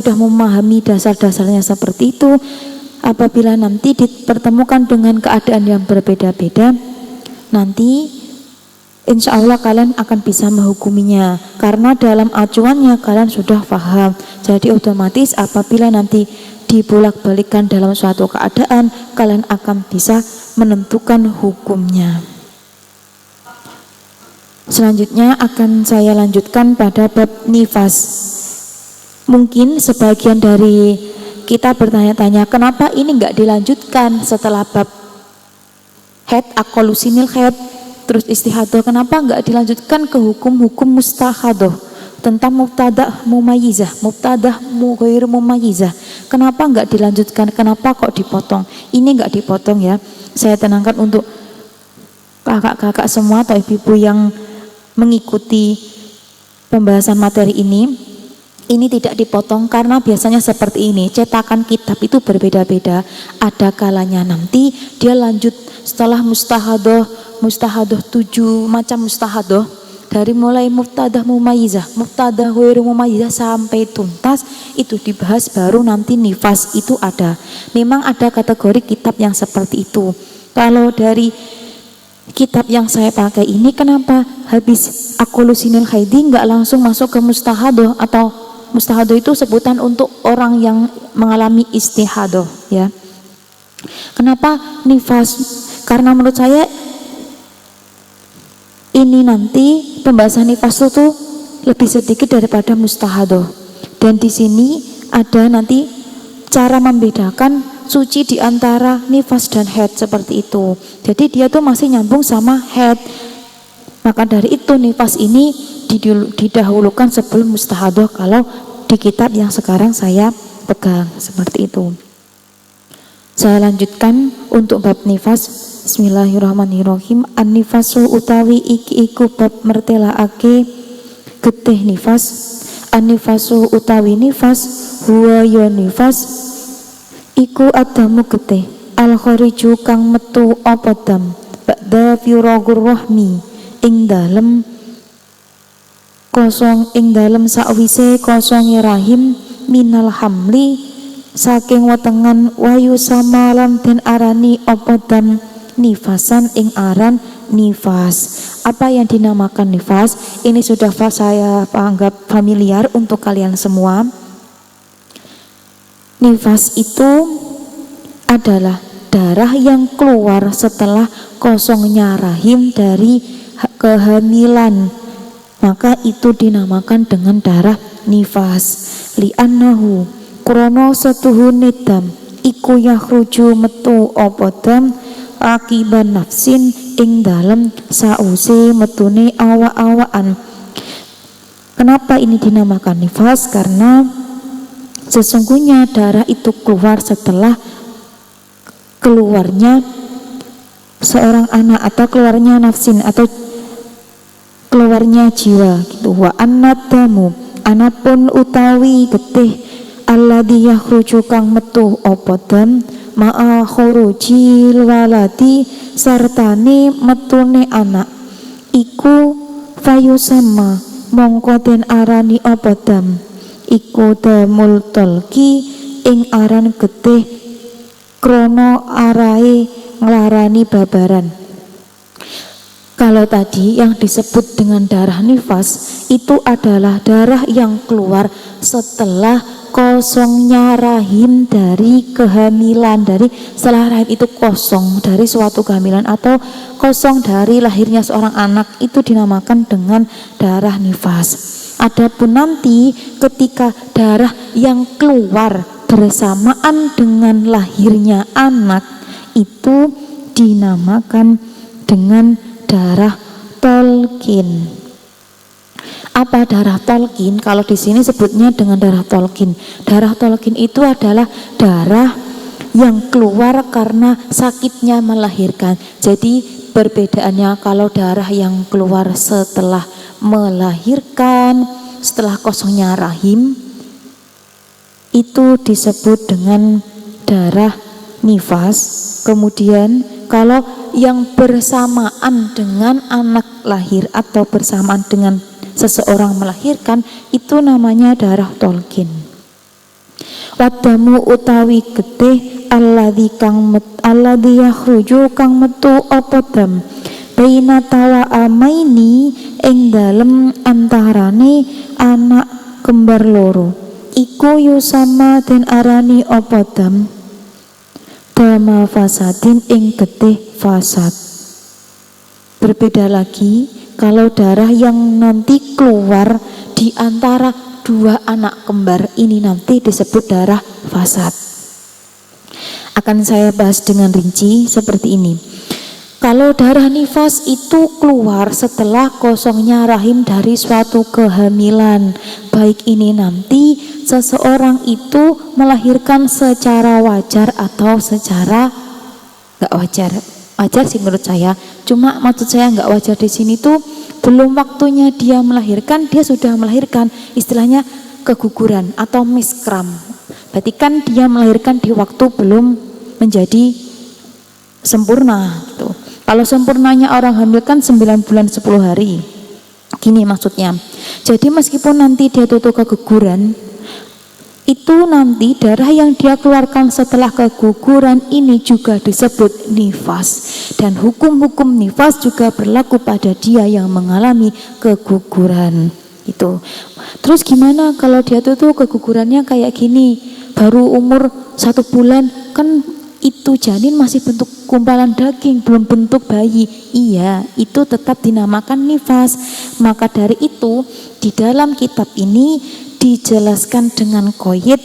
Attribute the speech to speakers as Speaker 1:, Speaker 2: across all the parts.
Speaker 1: sudah memahami dasar-dasarnya seperti itu, apabila nanti dipertemukan dengan keadaan yang berbeda-beda, nanti insya Allah kalian akan bisa menghukuminya, karena dalam acuannya kalian sudah paham. Jadi otomatis apabila nanti dibolak-balikan dalam suatu keadaan, kalian akan bisa menentukan hukumnya. Selanjutnya akan saya lanjutkan pada bab nifas. Mungkin sebagian dari kita bertanya-tanya, kenapa ini nggak dilanjutkan setelah bab haid, akolusinil haid, terus istihadah, kenapa nggak dilanjutkan ke hukum-hukum mustahadah tentang mubtadah mumayyizah, mubtadah ghair mumayyizah? Kenapa nggak dilanjutkan? Kenapa kok dipotong? Ini nggak dipotong ya. Saya tenangkan untuk kakak-kakak semua atau ibu-ibu yang mengikuti pembahasan materi ini. Ini tidak dipotong karena biasanya seperti ini, cetakan kitab itu berbeda-beda. Ada kalanya nanti dia lanjut setelah mustahadah 7 macam mustahadah, dari mulai mubtadah mumayyizah, mubtadah ghairu mumayyizah sampai tuntas, itu dibahas, baru nanti nifas itu ada. Memang ada kategori kitab yang seperti itu. Kalau dari kitab yang saya pakai ini, kenapa habis akolusinil haidi nggak langsung masuk ke mustahadah? Atau mustahadah itu sebutan untuk orang yang mengalami istihadah ya. Kenapa nifas? Karena menurut saya ini nanti pembahasan nifas itu lebih sedikit daripada mustahadah. Dan di sini ada nanti cara membedakan suci di antara nifas dan haid seperti itu. Jadi dia tuh masih nyambung sama haid. Maka dari itu nifas ini didahulukan sebelum mustahadah kalau di kitab yang sekarang saya pegang seperti itu. Saya lanjutkan untuk bab nifas. Bismillahirrahmanirrahim. An-nifasu utawi iki iku bab mertelaake getih nifas. An-nifasu utawi nifas huwa ya nifas iku adamu getih al-khariju kang metu apa dam ba'da firagur rahmi ing dalem kosong, ing dalem sakwise kosong rahim minal hamli saking wetengan wayu samalan den arani apa dam nifasan ing aran nifas. Apa yang dinamakan nifas ini sudah saya anggap familiar untuk kalian semua. Nifas itu adalah darah yang keluar setelah kosongnya rahim dari kehamilan, maka itu dinamakan dengan darah nifas. Li'annahu krono setuhu nidam iku yakhruju metu apa dam akiban nafsin ing dalem sause metune awa-awaan. Kenapa ini dinamakan nifas? Karena sesungguhnya darah itu keluar setelah keluarnya seorang anak atau keluarnya nafsin atau keluarnya jiwa gitu. Wa annadamu anapun utawi getih alladhi yakhruju kang metu apa dam ma'a khurujil waladi sartane metune anak iku fayusama mongko den arani apa dam iku damul tolki ing aran getih krono arahe nglarani babaran. Kalau tadi yang disebut dengan darah nifas itu adalah darah yang keluar setelah kosongnya rahim dari kehamilan, dari setelah rahim itu kosong dari suatu kehamilan atau kosong dari lahirnya seorang anak, itu dinamakan dengan darah nifas. Adapun nanti ketika darah yang keluar bersamaan dengan lahirnya anak itu dinamakan dengan darah tolkin. Apa darah tolkin? Kalau di sini sebutnya dengan darah tolkin. Darah tolkin itu adalah darah yang keluar karena sakitnya melahirkan. Jadi perbedaannya, kalau darah yang keluar setelah melahirkan, setelah kosongnya rahim, itu disebut dengan darah nifas. Kemudian kalau yang bersamaan dengan anak lahir atau bersamaan dengan seseorang melahirkan, itu namanya darah tolkin. Wadamu utawi getih alladzi yakhruju kang metu apa dam baina tawa amaini ing dalem antarane anak kembar loro iku yusama den arani apa dam dama fasadin ing getih fasad. Berbeda lagi kalau darah yang nanti keluar di antara dua anak kembar ini nanti disebut darah fasad. Akan saya bahas dengan rinci seperti ini. Kalau darah nifas itu keluar setelah kosongnya rahim dari suatu kehamilan, baik ini nanti seseorang itu melahirkan secara wajar atau secara nggak wajar. Wajar sih menurut saya, cuma maksud saya nggak wajar di sini tuh belum waktunya dia melahirkan, dia sudah melahirkan, istilahnya keguguran atau miskram. Berarti kan dia melahirkan di waktu belum menjadi sempurna gitu. Kalau sempurnanya orang hamil kan 9 bulan 10 hari. Gini maksudnya. Jadi meskipun nanti dia tutup keguguran, itu nanti darah yang dia keluarkan setelah keguguran ini juga disebut nifas. Dan hukum-hukum nifas juga berlaku pada dia yang mengalami keguguran. Itu. Terus gimana kalau dia tuh kegugurannya kayak gini, baru umur 1 bulan, kan itu janin masih bentuk gumpalan daging, belum bentuk bayi. Iya, itu tetap dinamakan nifas. Maka dari itu di dalam kitab ini dijelaskan dengan qaid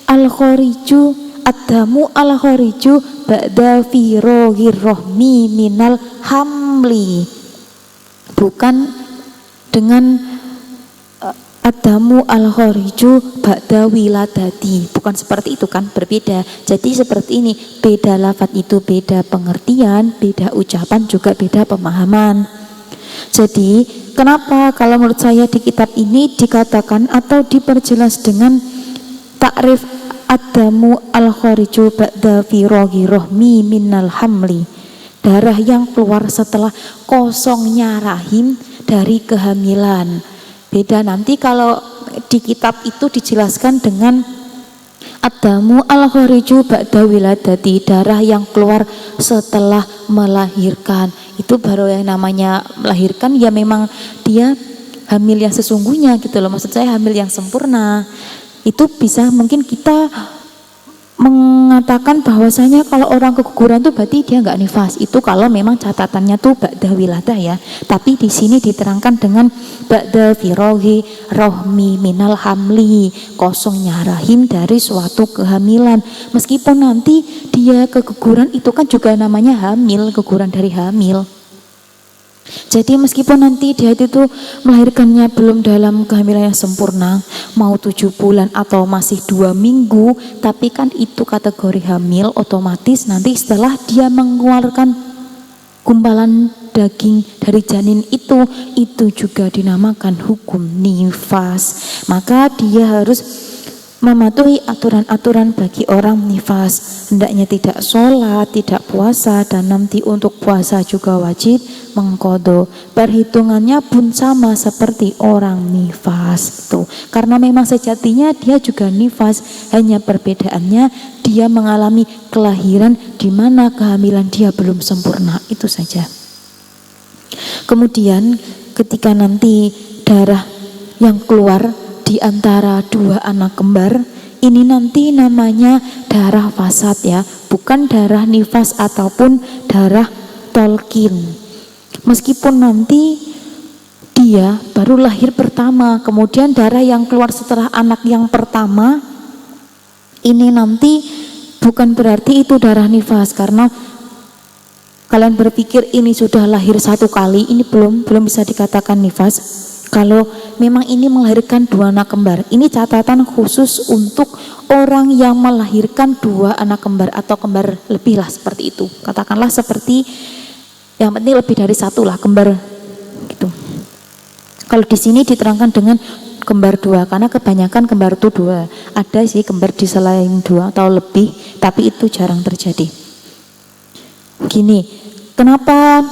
Speaker 1: al-khoriju ad-damu al-khoriju ba'da firohir rohmi minal hamli, bukan dengan ad-damu al-khoriju ba'da wiladati, bukan seperti itu kan, berbeda. Jadi seperti ini, beda lafadz itu beda pengertian, beda ucapan juga beda pemahaman. Jadi kenapa kalau menurut saya di kitab ini dikatakan atau diperjelas dengan takrif ad-damu al-khoriju ba'da firohi rohmi minal hamli, darah yang keluar setelah kosongnya rahim dari kehamilan. Beda nanti kalau di kitab itu dijelaskan dengan ad-damu al-khoriju ba'da wiladati, darah yang keluar setelah melahirkan. Itu baru yang namanya melahirkan, ya memang dia hamil yang sesungguhnya gitu loh, maksud saya hamil yang sempurna. Itu bisa mungkin kita mengatakan bahwasanya kalau orang keguguran tuh berarti dia nggak nifas. Itu kalau memang catatannya tuh ba'da wiladah ya. Tapi di sini diterangkan dengan ba'da firohi rohmi minal hamli, kosongnya rahim dari suatu kehamilan. Meskipun nanti dia keguguran itu kan juga namanya hamil, keguguran dari hamil. Jadi meskipun nanti dia itu melahirkannya belum dalam kehamilan yang sempurna, mau 7 bulan atau masih 2 minggu, tapi kan itu kategori hamil, otomatis nanti setelah dia mengeluarkan gumpalan daging dari janin itu juga dinamakan hukum nifas. Maka dia harus mematuhi aturan-aturan bagi orang nifas. Hendaknya tidak sholat, tidak puasa, dan nanti untuk puasa juga wajib mengqadha. Perhitungannya pun sama seperti orang nifas tuh. Karena memang sejatinya dia juga nifas, hanya perbedaannya dia mengalami kelahiran di mana kehamilan dia belum sempurna, itu saja. Kemudian ketika nanti darah yang keluar di antara dua anak kembar ini nanti namanya darah fasad ya, bukan darah nifas ataupun darah tolkin. Meskipun nanti dia baru lahir pertama, kemudian darah yang keluar setelah anak yang pertama ini nanti bukan berarti itu darah nifas, karena kalian berpikir ini sudah lahir 1 kali, ini belum bisa dikatakan nifas. Kalau memang ini melahirkan 2 anak kembar, ini catatan khusus untuk orang yang melahirkan 2 anak kembar atau kembar lebih lah, seperti itu. Katakanlah seperti yang penting lebih dari 1 lah kembar gitu. Kalau di sini diterangkan dengan kembar 2 karena kebanyakan kembar itu 2. Ada sih kembar di selain 2 atau lebih, tapi itu jarang terjadi. Gini, kenapa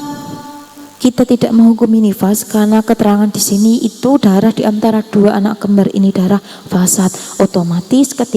Speaker 1: kita tidak menghukumi nifas? Karena keterangan di sini itu darah di antara 2 anak kembar ini darah fasad. Otomatis ketika